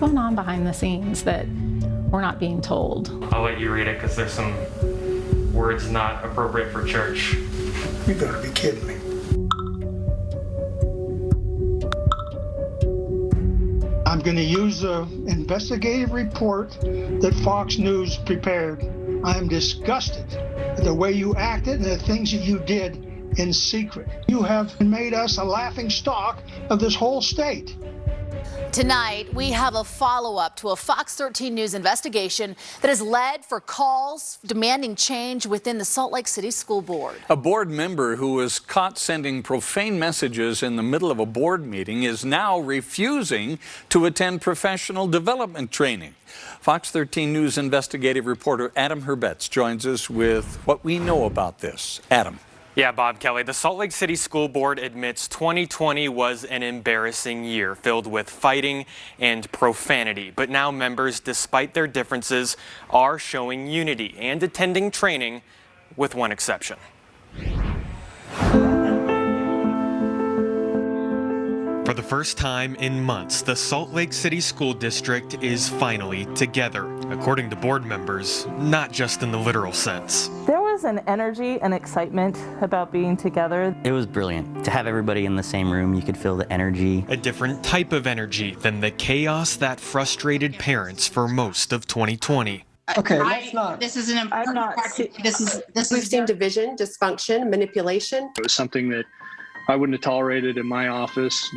going on behind the scenes that we're not being told? I'll let you read it because there's some words not appropriate for church. You gotta be kidding me. I'm going to use the investigative report that Fox News prepared. I am disgusted at the way you acted and the things that you did in secret. You have made us a laughing stock of this whole state. Tonight, we have a follow-up to a Fox 13 News investigation that has led for calls demanding change within the Salt Lake City School Board. A board member who was caught sending profane messages in the middle of a board meeting is now refusing to attend professional development training. Fox 13 News investigative reporter Adam Herbetz joins us with what we know about this. Adam. Yeah, Bob Kelly, the Salt Lake City School Board admits 2020 was an embarrassing year filled with fighting and profanity. But now members, despite their differences, are showing unity and attending training, with one exception. For the first time in months, the Salt Lake City School District is finally together, according to board members, not just in the literal sense. There was an energy and excitement about being together. It was brilliant. To have everybody in the same room, you could feel the energy. A different type of energy than the chaos that frustrated parents for most of 2020. Okay, let's not. This is an important part. We've seen division, dysfunction, manipulation. It was something that I wouldn't have tolerated in my office.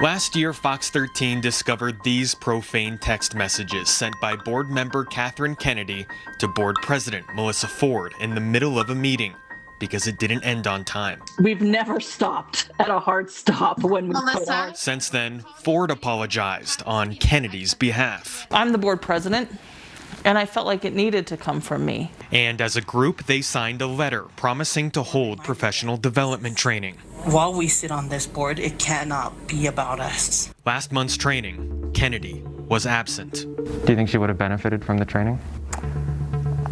Last year, Fox 13 discovered these profane text messages sent by board member Catherine Kennedy to board president Melissa Ford in the middle of a meeting because it didn't end on time. We've never stopped at a hard stop when we put on. Since then, Ford apologized on Kennedy's behalf. I'm the board president, and I felt like it needed to come from me. And as a group, they signed a letter promising to hold professional development training. While we sit on this board, it cannot be about us. Last month's training, Kennedy was absent. Do you think she would have benefited from the training?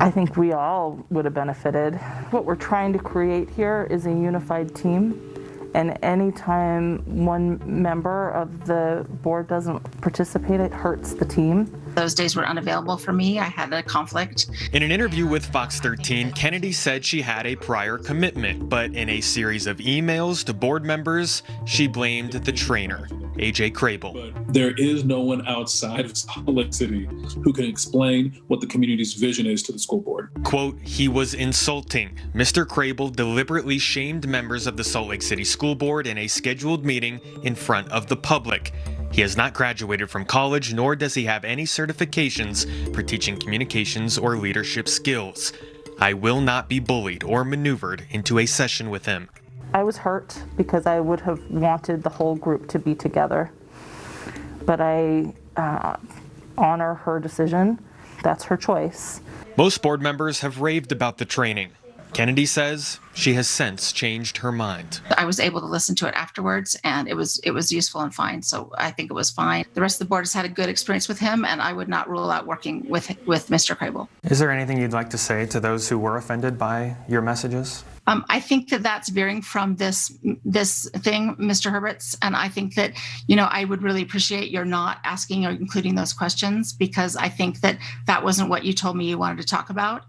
I think we all would have benefited. What we're trying to create here is a unified team. And anytime one member of the board doesn't participate, it hurts the team. Those days were unavailable for me. I had a conflict. In an interview with Fox 13, Kennedy said she had a prior commitment, but in a series of emails to board members, she blamed the trainer, AJ Crable. But there is no one outside of Salt Lake City who can explain what the community's vision is to the school board. Quote, he was insulting. Mr. Crable deliberately shamed members of the Salt Lake City School Board in a scheduled meeting in front of the public. He has not graduated from college, nor does he have any certifications for teaching communications or leadership skills. I will not be bullied or maneuvered into a session with him. I was hurt because I would have wanted the whole group to be together. But I honor her decision. That's her choice. Most board members have raved about the training. Kennedy says she has since changed her mind. I was able to listen to it afterwards, and it was useful and fine. So I think it was fine. The rest of the board has had a good experience with him, and I would not rule out working with Mr. Crable. Is there anything you'd like to say to those who were offended by your messages? I think that that's veering from this thing, Mr. Herbetz, and I think that, you know, I would really appreciate your not asking or including those questions, because I think that that wasn't what you told me you wanted to talk about,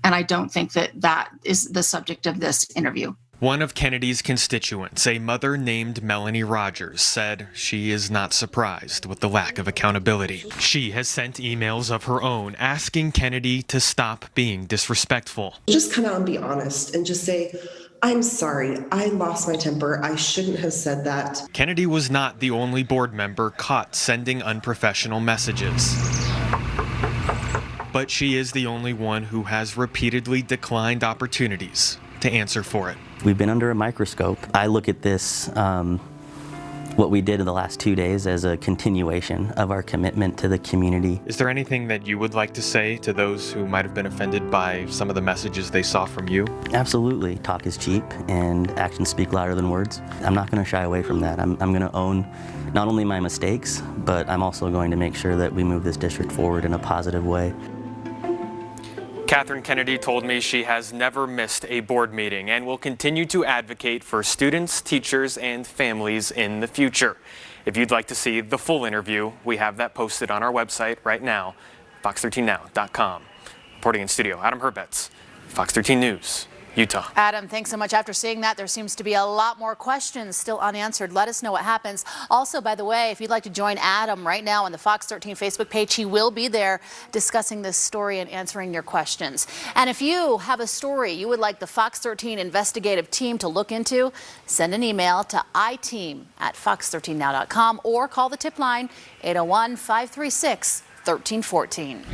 and I don't think that that is the subject of this interview. One of Kennedy's constituents, a mother named Melanie Rogers, said she is not surprised with the lack of accountability. She has sent emails of her own asking Kennedy to stop being disrespectful. Just come out and be honest and just say, I'm sorry, I lost my temper. I shouldn't have said that. Kennedy was not the only board member caught sending unprofessional messages. But she is the only one who has repeatedly declined opportunities to answer for it. We've been under a microscope. I look at this, what we did in the last 2 days, as a continuation of our commitment to the community. Is there anything that you would like to say to those who might have been offended by some of the messages they saw from you? Absolutely. Talk is cheap and actions speak louder than words. I'm not going to shy away from that. I'm going to own not only my mistakes, but I'm also going to make sure that we move this district forward in a positive way. Catherine Kennedy told me she has never missed a board meeting and will continue to advocate for students, teachers, and families in the future. If you'd like to see the full interview, we have that posted on our website right now, fox13now.com. Reporting in studio, Adam Herbets, Fox 13 News, Utah. Adam, thanks so much. After seeing that, there seems to be a lot more questions still unanswered. Let us know what happens. Also, by the way, if you'd like to join Adam right now on the Fox 13 Facebook page, he will be there discussing this story and answering your questions. And if you have a story you would like the Fox 13 investigative team to look into, send an email to iteam@fox13now.com or call the tip line 801-536-1314.